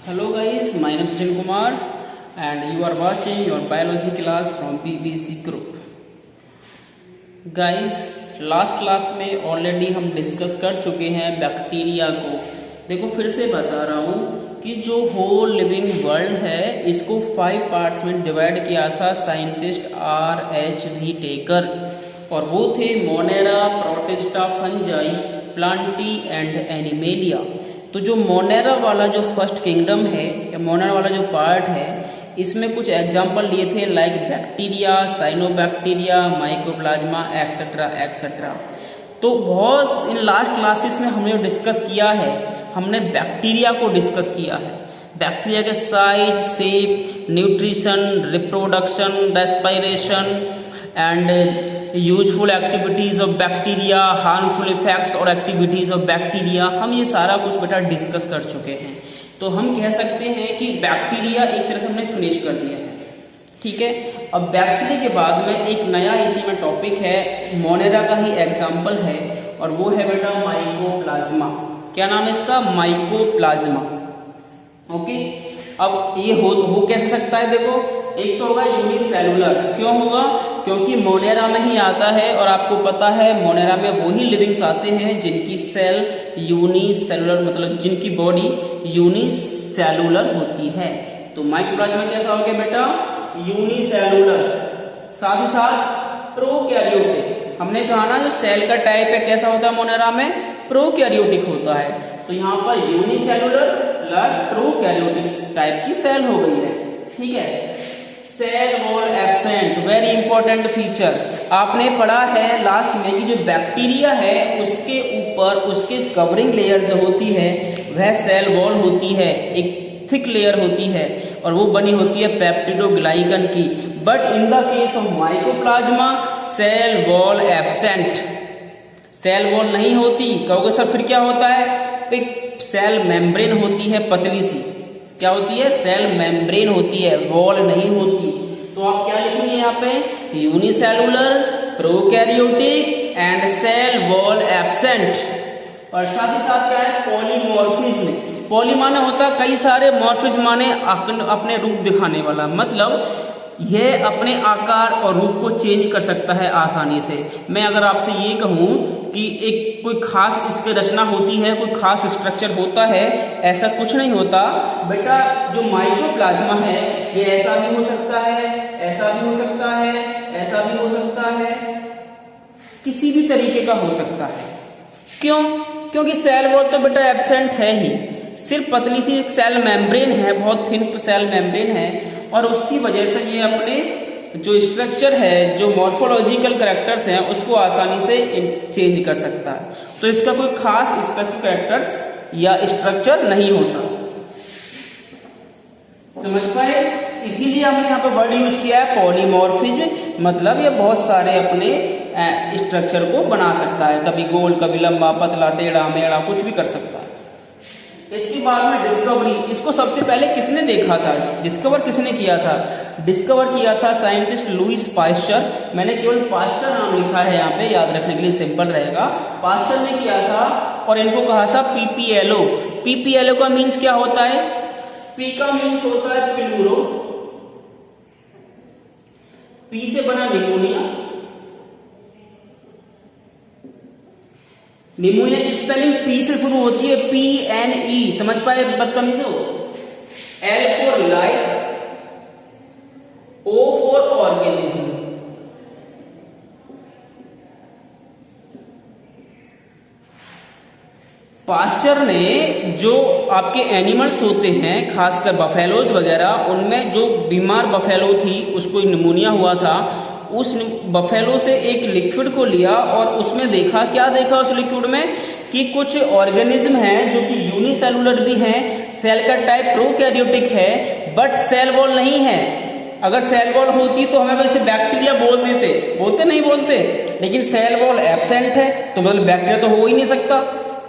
Hello guys, my name is Sachin Kumar and you are watching your biology class from BBC Group. Guys, last class में already हम discuss कर चुके हैं bacteria को। देखो फिर से बता रहा हूँ कि जो होल लिविंग वर्ल्ड है इसको 5 पार्ट्स में डिवाइड किया था साइंटिस्ट R.H.V. टेकर, और वो थे Monera, protista, fungi, Plantae and animalia. तो जो मोनेरा वाला जो फर्स्ट किंगडम है या मोनेरा वाला जो पार्ट है इसमें कुछ एग्जाम्पल लिए थे like bacteria, cyanobacteria, mycoplasma etcetera etcetera. तो बहुत इन लास्ट क्लासेस में हमने डिस्कस किया है, हमने बैक्टीरिया को डिस्कस किया है। बैक्टीरिया के size, shape, nutrition, reproduction, respiration and useful activities of bacteria, harmful effects और एक्टिविटीज ऑफ बैक्टीरिया, हम ये सारा कुछ बेटा डिस्कस कर चुके हैं। तो हम कह सकते हैं कि बैक्टीरिया एक तरह से हमने फिनिश कर दिया है, ठीक है। अब बैक्टीरिया के बाद में एक नया इसी में टॉपिक है, मोनेरा का ही एग्जाम्पल है, और वो है बेटा माइकोप्लाज्मा। क्या नाम है इसका? माइकोप्लाज्मा। ओके, अब ये हो कैसे सकता है? देखो, एक तो होगा यूनिसेलुलर। क्यों होगा? क्योंकि मोनेरा में ही आता है, और आपको पता है मोनेरा में वही लिविंग्स आते हैं जिनकी सेल यूनिसेलुलर, मतलब जिनकी बॉडी यूनिसेलुलर होती है। तो माइकोप्लाज्मा कैसा हो गया बेटा? यूनिसेलुलर, साथ ही साथ प्रोकैरियोटिक। हमने कहा ना जो सेल का टाइप है कैसा होता है मोनेरा में? प्रोकैरियोटिक होता है। तो यहाँ पर यूनिसेलुलर प्लस प्रोकैरियोटिक टाइप की सेल हो गई है, ठीक है। Cell wall absent, very important feature. आपने पढ़ा है लास्ट में कि जो बैक्टीरिया है उसके ऊपर उसके कवरिंग लेयर जो होती है वह सेल वॉल होती है, एक थिक लेयर होती है, और वो बनी होती है पेप्टिडोग्लाइकन की। But in the case of mycoplasma cell wall absent, cell wall नहीं होती। कहोगे सर फिर क्या होता है? सेल मेम्ब्रेन होती है, पतली सी। क्या होती है? सेल मेम्ब्रेन होती है, वॉल नहीं होती। तो आप क्या लिखेंगे यहाँ पे? Unicellular, prokaryotic and cell wall absent. और साथ ही साथ क्या है? पॉलीमॉर्फिज्म। पॉली माने होता है कई सारे, मॉर्फिज्म माने अपने रूप दिखाने वाला, मतलब यह अपने आकार और रूप को चेंज कर सकता है आसानी से। मैं अगर आपसे ये कहूं कि एक कोई खास इसकी रचना होती है, कोई खास स्ट्रक्चर होता है, ऐसा कुछ नहीं होता बेटा। जो माइकोप्लाज्मा है ये ऐसा भी हो सकता है, ऐसा भी हो सकता है, ऐसा भी हो सकता है, किसी भी तरीके का हो सकता है। क्यों? क्योंकि सेल वॉल तो बेटा एब्सेंट है ही, सिर्फ पतली सी एक सेल मेम्ब्रेन है, बहुत थिन सेल मेम्ब्रेन है, और उसकी वजह से ये अपने जो स्ट्रक्चर है, जो मॉर्फोलॉजिकल कैरेक्टर्स हैं उसको आसानी से चेंज कर सकता है। तो इसका कोई खास स्पेसिफिक कैरेक्टर्स या स्ट्रक्चर नहीं होता, समझ पाए? इसीलिए हमने यहाँ पे वर्ड यूज किया है पॉलीमॉर्फिज्म, मतलब ये बहुत सारे अपने स्ट्रक्चर को बना सकता है, कभी गोल, कभी लंबा, पतला, टेढ़ा मेढ़ा, कुछ भी कर सकता है। इसके बाद में डिस्कवरी, इसको सबसे पहले किसने देखा था, डिस्कवर किसने किया था? डिस्कवर किया था साइंटिस्ट लुईस पास्चर। मैंने केवल पास्चर नाम लिखा है यहाँ पे, याद रखने के लिए सिंपल रहेगा। पास्चर ने किया था, और इनको कहा था पीपीएलओ। पीपीएलओ का मीन्स क्या होता है? पी का मीन्स होता है प्लूरो, पी से बना निमोनिया। निमोनिया की स्पेलिंग पी से शुरू होती है, PNE, समझ पाए बदतमीजो? L for life, O for organism. Pasteur ने जो आपके एनिमल्स होते हैं, खासकर बफेलोज वगैरह, उनमें जो बीमार बफेलो थी उसको निमोनिया हुआ था, उस बफेलो से एक लिक्विड को लिया और उसमें देखा, क्या देखा उस लिक्विड में? कि कुछ ऑर्गेनिज्म हैं जो कि यूनिसेलुलर भी हैं, सेल का टाइप प्रोकैरियोटिक है, बट सेल वॉल नहीं है। अगर सेल वॉल होती तो हमें वैसे बैक्टीरिया बोल देते, बोलते नहीं बोलते, लेकिन सेल वॉल एब्सेंट है तो मतलब बैक्टीरिया तो हो ही नहीं सकता।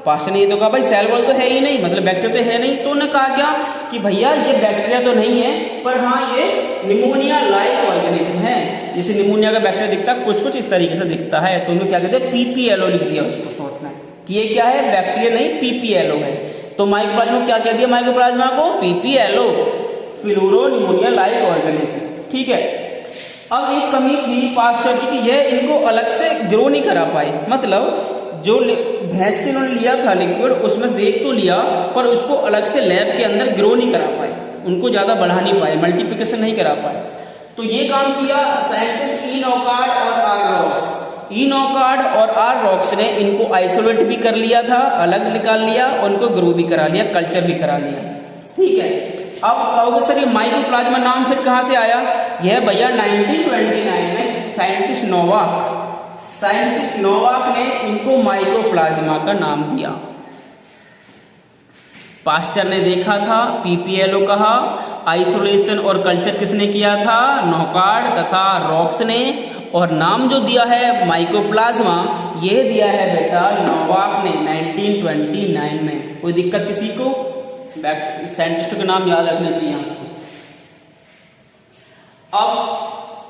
पास्चर ने ये तो कहा भाई सेल वॉल तो है ही नहीं, मतलब बैक्टीरिया तो है नहीं। तो उन्होंने कहा क्या कि भैया ये बैक्टीरिया तो नहीं है, पर हाँ ये निमोनिया लाइक ऑर्गेनिज्म है। जैसे निमोनिया का बैक्टीरिया दिखता है कुछ कुछ इस तरीके से दिखता है, तो उन्होंने क्या कहते हैं? पीपीएलओ लिख दिया उसको शॉर्ट में, कि ये क्या है? बैक्टीरिया नहीं, पीपीएलओ है। तो माइकोप्लाज्मा क्या कह दिया माइकोप्लाज्मा को? पीपीएलओ, फ्लोरो न्यूमोनिया लाइक ऑर्गेनिज्म। ठीक है। अब एक कमी थी पाश्चर की कि यह इनको अलग से ग्रो नहीं करा पाए, मतलब जो भैंस से इन्होंने लिया था लिक्विड उसमें देख तो लिया पर उसको अलग से लैब के अंदर ग्रो नहीं करा पाए, उनको ज्यादा बढ़ा नहीं पाए, मल्टीप्लिकेशन नहीं करा पाए। तो ये काम किया साइंटिस्ट ई नॉकार्ड और आर रॉक्स। ई नॉकार्ड और आर रॉक्स ने इनको आइसोलेट भी कर लिया था, अलग निकाल लिया, उनको ग्रो भी करा लिया, कल्चर भी करा लिया। ठीक है। अब कहोगे सर ये माइकोप्लाज्मा नाम फिर कहां से आया? यह भैया 1929 में साइंटिस्ट नोवाक ने इनको माइकोप्लाज्मा का नाम दिया। पाश्चर ने देखा था, पीपीएलओ कहा, आइसोलेशन और कल्चर किसने किया था? नॉकार्ड तथा रॉक्स ने, और नाम जो दिया है माइकोप्लाज्मा ये दिया है बेटा नोवाक ने 1929 में। कोई दिक्कत किसी को? साइंटिस्टों के नाम याद रखने चाहिए आपको। अब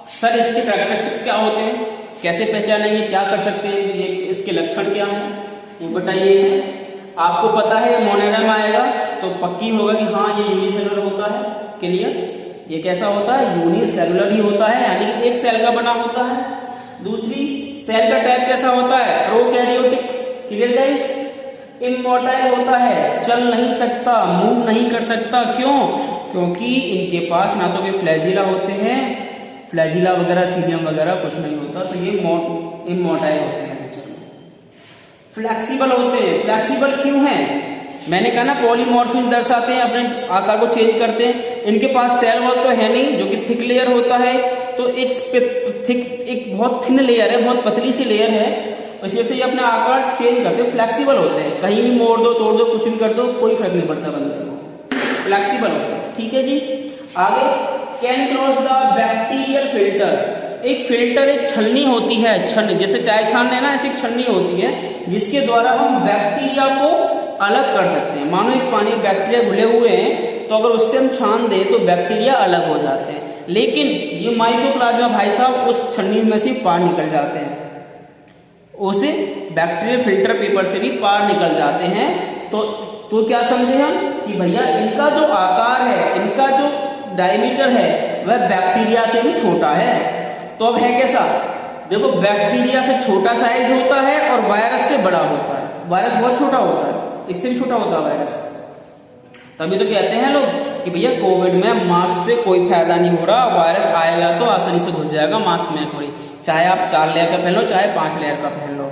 सर इसके कैरेक्टरिस्टिक्स क्या होते हैं, कैसे पहचानेंगे, क्या कर सकते हैं, ये इसके लक्षण क्या हैं वो बताइए। आपको पता है मोनेरा में आएगा तो पक्की होगा कि हाँ ये यूनिसेलुलर होता है। क्लियर? ये कैसा होता है? यूनिसेलुलर ही होता है, यानी कि एक सेल का बना होता है। दूसरी, सेल का टाइप कैसा होता है? प्रोकैरियोटिक। Clear guys? इमोटाइल होता है, चल नहीं सकता, मूव नहीं कर सकता। क्यों? क्योंकि इनके पास ना तो कोई फ्लैजिला होते हैं, फ्लैजिला वगैरह सीलियम वगैरह कुछ नहीं होता, तो ये इमोटाइल होते हैं। फ्लेक्सिबल होते हैं। फ्लेक्सिबल क्यों हैं? मैंने कहा ना पॉलीमॉर्फिज्म दर्शाते हैं, अपने आकार को चेंज करते हैं। इनके पास सेल वॉल तो है नहीं, जो कि थिक लेयर होता है, तो एक बहुत थिन लेयर है, बहुत पतली सी लेयर है, इस वजह से ये अपना आकार चेंज करते हैं। फ्लेक्सिबल होते हैं, कहीं भी मोड़ दो, तोड़ दो, कुछ भी कर दो, कोई फर्क नहीं पड़ता बंदे को। फ्लेक्सिबल होते हैं। ठीक है जी। आगे, can cross the bacterial filter. एक फिल्टर, एक छलनी होती है, छलनी जैसे चाय छानने ना, ऐसी छलनी होती है जिसके द्वारा हम बैक्टीरिया को अलग कर सकते हैं। मानो एक पानी बैक्टीरिया घुले हुए हैं तो अगर उससे हम छान दें तो बैक्टीरिया अलग हो जाते हैं, लेकिन ये माइकोप्लाज्मा भाई साहब उस छलनी में से पार निकल जाते हैं, उसे बैक्टीरियल फिल्टर पेपर से भी पार निकल जाते हैं। तो क्या समझे हम कि भैया इनका जो आकार है, इनका जो डायमीटर है वह बैक्टीरिया से भी छोटा है। तो अब है कैसा? देखो बैक्टीरिया से छोटा साइज होता है और वायरस से बड़ा होता है। वायरस बहुत छोटा होता है, इससे भी छोटा होता है वायरस। तभी तो कहते हैं लोग कि भैया कोविड में मास्क से कोई फायदा नहीं हो रहा, वायरस आएगा तो आसानी से घुस जाएगा मास्क में कोई, चाहे आप 4 लेयर का पहन लो चाहे 5 लेयर का पहन लो।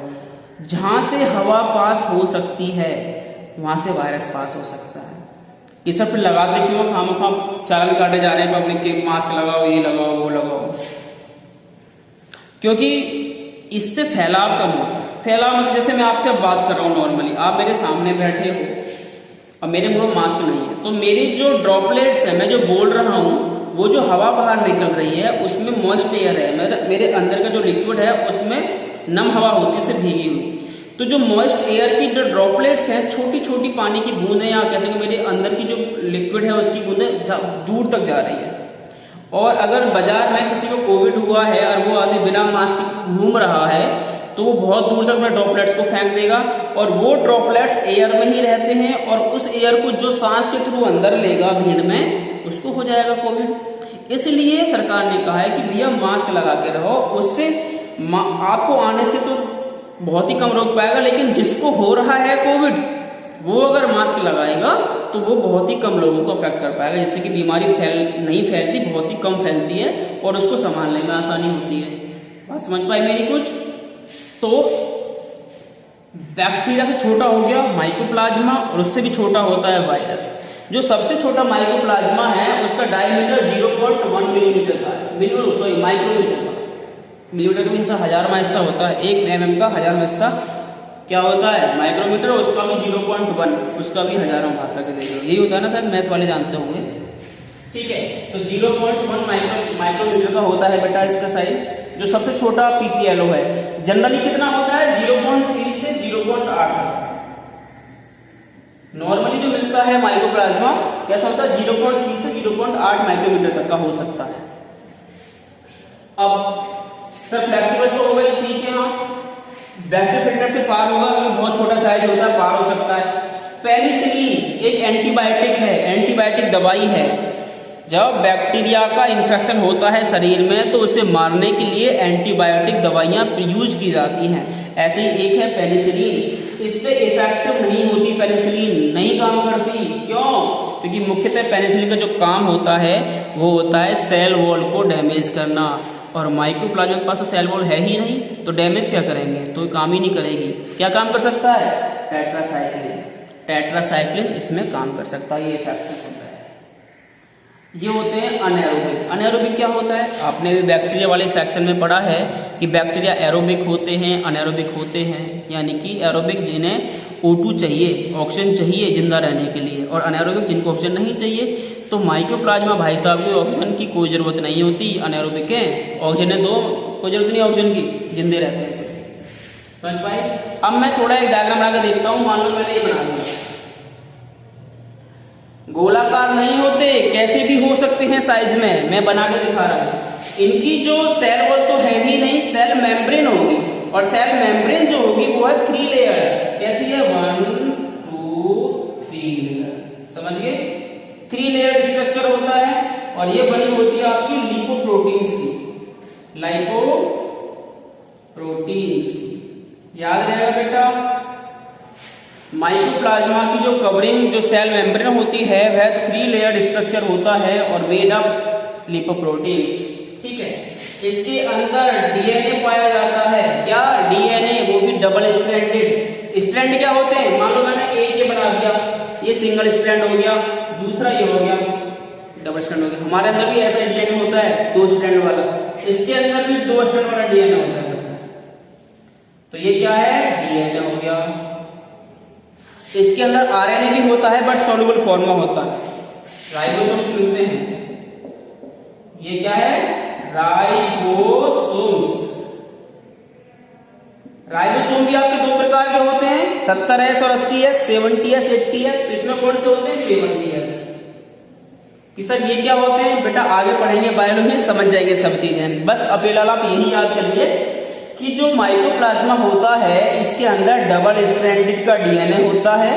जहां से हवा पास हो सकती है वहां से वायरस पास हो सकता है। कि सब लगाते क्यों? खामखा चालान काटे जा रहे हैं पब्लिक के, मास्क लगाओ, ये लगाओ, वो लगाओ, क्योंकि इससे फैलाव कम होता है। फैलाव मतलब जैसे मैं आपसे अब बात कर रहा हूँ नॉर्मली, आप मेरे सामने बैठे हो और मेरे मुंह में मास्क नहीं है, तो मेरी जो ड्रॉपलेट्स है, मैं जो बोल रहा हूँ, वो जो हवा बाहर निकल रही है उसमें मॉइस्ट एयर है, मेरे अंदर का जो लिक्विड है उसमें नम हवा होती है, उससे भीगी हुई। तो जो मॉइस्ट एयर की जो ड्रॉपलेट्स हैं, छोटी छोटी पानी की बूंदें, या कैसे कि मेरे अंदर की जो लिक्विड है उसकी बूंदें दूर तक जा रही है। और अगर बाजार में किसी को कोविड हुआ है और वो आदमी बिना मास्क के घूम रहा है तो वो बहुत दूर तक अपने ड्रॉपलेट्स को फेंक देगा, और वो ड्रॉपलेट्स एयर में ही रहते हैं, और उस एयर को जो सांस के थ्रू अंदर लेगा भीड़ में, उसको हो जाएगा कोविड। इसलिए सरकार ने कहा है कि भैया मास्क लगा के रहो, उससे आपको आने से तो बहुत ही कम रोक पाएगा, लेकिन जिसको हो रहा है कोविड वो अगर मास्क लगाएगा तो वो बहुत ही कम लोगों को अफेक्ट कर पाएगा, जिससे कि बीमारी नहीं फैलती, बहुत ही कम फैलती है और उसको संभालने में आसानी होती है। बात समझ पाई मेरी कुछ? तो बैक्टीरिया से छोटा हो गया माइकोप्लाज्मा, और उससे भी छोटा होता है वायरस। जो सबसे छोटा माइकोप्लाज्मा है उसका डायमीटर 0.1 मिलीमीटर का है, माइक्रोमीटर का। मिलीमीटर का हिस्सा 1000वां हिस्सा होता है, 1 mm का 1000वां हिस्सा क्या होता है? माइक्रोमीटर। उसका भी 0.1, उसका भी 1000वां भाग करके देख लो, यही होता है ना, शायद मैथ वाले जानते होंगे। ठीक है, तो 0.1 माइक्रोमीटर का होता है बेटा इसका साइज, जो सबसे छोटा पीपीएलओ है। जनरली कितना होता है? 0.3 से 0.8। नॉर्मली जो मिलता है माइकोप्लाज्मा कैसा होता है? 0.3 से 0.8 माइक्रोमीटर तक का हो सकता है। अब सर फ्लेक्सिबल तो हो गई, ठीक है। हाँ, बैक्टीरिया फिल्टर से पार होगा क्योंकि बहुत छोटा साइज होता है, पार हो सकता है। पेनिसिलिन एंटीबायोटिक है, एंटीबायोटिक दवाई है। जब बैक्टीरिया का इन्फेक्शन होता है शरीर में तो उसे मारने के लिए एंटीबायोटिक दवाइयां यूज की जाती हैं। ऐसे ही एक है पेनिसिलिन, इस पे इफेक्टिव नहीं होती, पेनिसिलिन नहीं काम करती। क्यों? क्योंकि मुख्यतः पेनिसिलिन का जो काम होता है वो होता है सेल वॉल को डैमेज करना, और माइकोप्लाज्मा के पास तो सेल वॉल है ही नहीं, तो डैमेज क्या करेंगे, तो काम ही नहीं करेगी। क्या काम कर सकता है? टेट्रासाइक्लिन, टेट्रासाइक्लिन इसमें काम कर सकता है, ये इफेक्टिव होता है। ये होते हैं अनएरोबिक। अनएरोबिक क्या होता है? आपने भी बैक्टीरिया वाले सेक्शन में पढ़ा है कि बैक्टीरिया एरोबिक होते हैं, अनएरोबिक होते हैं। यानी कि एरोबिक जिन्हें O2 चाहिए, ऑक्सीजन चाहिए जिंदा रहने के लिए, और अनएरोबिक जिनको ऑक्सीजन नहीं चाहिए। तो माइकोप्लाज्मा भाई साहब को ऑक्सीजन की कोई जरूरत नहीं होती, अनएरोबिक है, ऑक्सीजन है दो, कोई जरूरत नहीं ऑक्सीजन की, जिंदे रहते हैं। समझ पाए? अब मैं थोड़ा एक डायग्राम बनाकर देखता हूँ। मान लो मैंने ये बना दिया, गोलाकार नहीं होते, कैसे भी हो सकते हैं साइज में, मैं बना के दिखा रहा हूं। इनकी जो सेल वॉल तो है ही नहीं, सेल मेम्ब्रेन होगी, और सेल मेम्ब्रेन जो होगी वो है 3 लेयर। कैसी है? 1 2 3 लेयर। समझ गए? 3 लेयर स्ट्रक्चर होता है, और ये बनी होती है आपकी लिपोप्रोटीन्स की, लाइपोप्रोटीन्स। याद रहेगा बेटा, माइकोप्लाज्मा की जो कवरिंग, जो सेल मेम्ब्रेन होती है, वह 3 लेयर स्ट्रक्चर होता है और मेड अप लिपोप्रोटीन्स। ठीक है, इसके अंदर डीएनए पाया जाता है। क्या? डीएनए, वो भी डबल स्ट्रैंडेड। स्ट्रैंड क्या होते हैं? मान लो मैंने एक ये बना दिया, ये सिंगल स्ट्रैंड हो गया, दूसरा ये हो गया डबल स्ट्रैंड हो गया। हमारे अंदर भी ऐसा डीएनए होता है 2 स्ट्रैंड वाला, इसके अंदर भी 2 स्ट्रैंड वाला डीएनए होता है। तो ये क्या है? डीएनए हो गया। इसके अंदर आरएनए भी होता है, बट सॉल्युबल फॉर्म में होता है, राइबोसोम मिलते हैं। ये क्या है? राइबोसोम्स। राइबोसोम भी आपके 2 प्रकार के होते हैं, 70S और 80S, 70S 80S। तो इसमें कौन से होते हैं? 70S। कि सर ये क्या होते हैं? बेटा आगे पढ़ेंगे बायोलॉजी, समझ जाएंगे सब चीजें। बस अब फिलहाल आप यही याद करिए कि जो माइकोप्लाज्मा होता है इसके अंदर डबल स्ट्रैंडेड का डीएनए होता है,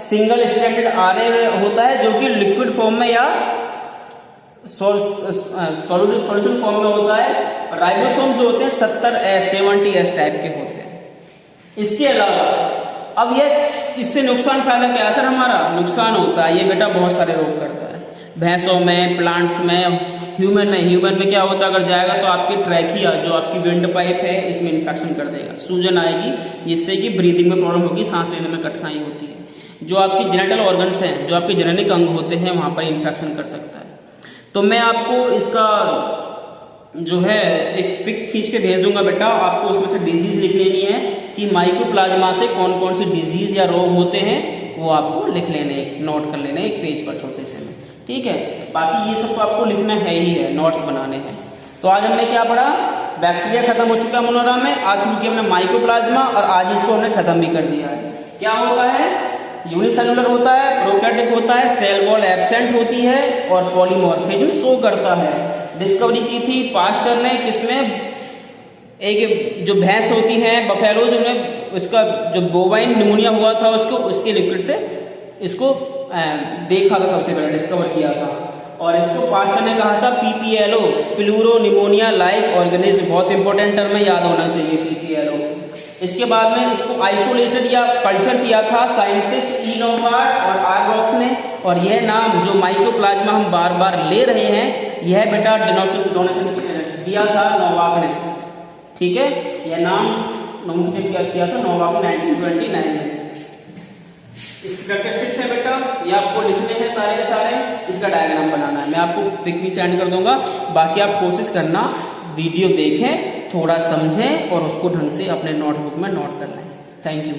सिंगल स्ट्रैंडेड आरएनए होता है जो कि लिक्विड फॉर्म में या सॉल्यूशन फॉर्म में होता है। राइबोसोम जो होते हैं 70S 70S टाइप के होते हैं। इसके अलावा अब ये इससे नुकसान फायदा क्या है सर? हमारा नुकसान होता है, ये बेटा बहुत सारे रोग करता है, भैंसों में, प्लांट्स में, ह्यूमन में क्या होता है? अगर जाएगा तो आपकी ट्रैकिया, जो आपकी विंड पाइप है, इसमें इन्फेक्शन कर देगा, सूजन आएगी, जिससे कि ब्रीदिंग में प्रॉब्लम होगी, सांस लेने में कठिनाई होती है। जो आपकी जेनेटल ऑर्गन्स हैं, जो आपके जननिक अंग होते हैं, वहां पर इन्फेक्शन कर सकता है। तो मैं आपको इसका जो है एक पिक खींच के भेज दूंगा बेटा, आपको उसमें से डिजीज लिख लेनी है कि माइकोप्लाज्मा से कौन कौन सी डिजीज या रोग होते हैं, वो आपको लिख लेने, नोट कर लेने एक पेज पर छोटे से में। ठीक है, बाकी ये सब तो आपको लिखना है ही है, नोट्स बनाने हैं। तो आज हमने क्या पढ़ा? बैक्टीरिया खत्म हो चुका है मनोरा में, आज शुरू किया हमने माइकोप्लाज्मा, और आज इसको हमने खत्म भी कर दिया है। क्या होता है? यूनिसेलुलर होता है, प्रोकैरियोटिक होता है, सेल वॉल एब्सेंट होती है, और पॉलीमॉर्फिज्म शो करता है। डिस्कवरी की थी पास्चर ने, किसमें? एक जो भैंस होती है बफेलोज, उन्हें उसका जो बोवाइन निमोनिया हुआ था उसको, उसके लिक्विड से इसको देखा था, सबसे पहले डिस्कवर किया था। और इसको पास्चर ने कहा था PPLO, pleuro pneumonia like organism. बहुत इंपॉर्टेंट टर्म है, याद होना चाहिए PPLO। इसके बाद में इसको आइसोलेटेड या कल्चर किया था साइंटिस्ट ई लॉम्बार्ड और आर रॉक्स ने। और यह नाम जो माइकोप्लाज्मा हम बार बार ले रहे हैं, यह बेटा डोनेशन दिया था नोवाक ने। ठीक है, यह नाम नोमेनक्लेचर किया था नोवाक 1929 में। इसके कैरेक्टरिस्टिक्स है बेटा, ये आपको लिखने हैं सारे के सारे, इसका डायग्राम बनाना है। मैं आपको पिक भी सेंड कर दूंगा, बाकी आप कोशिश करना वीडियो देखें, थोड़ा समझें और उसको ढंग से अपने नोटबुक में नोट कर लें। Thank you.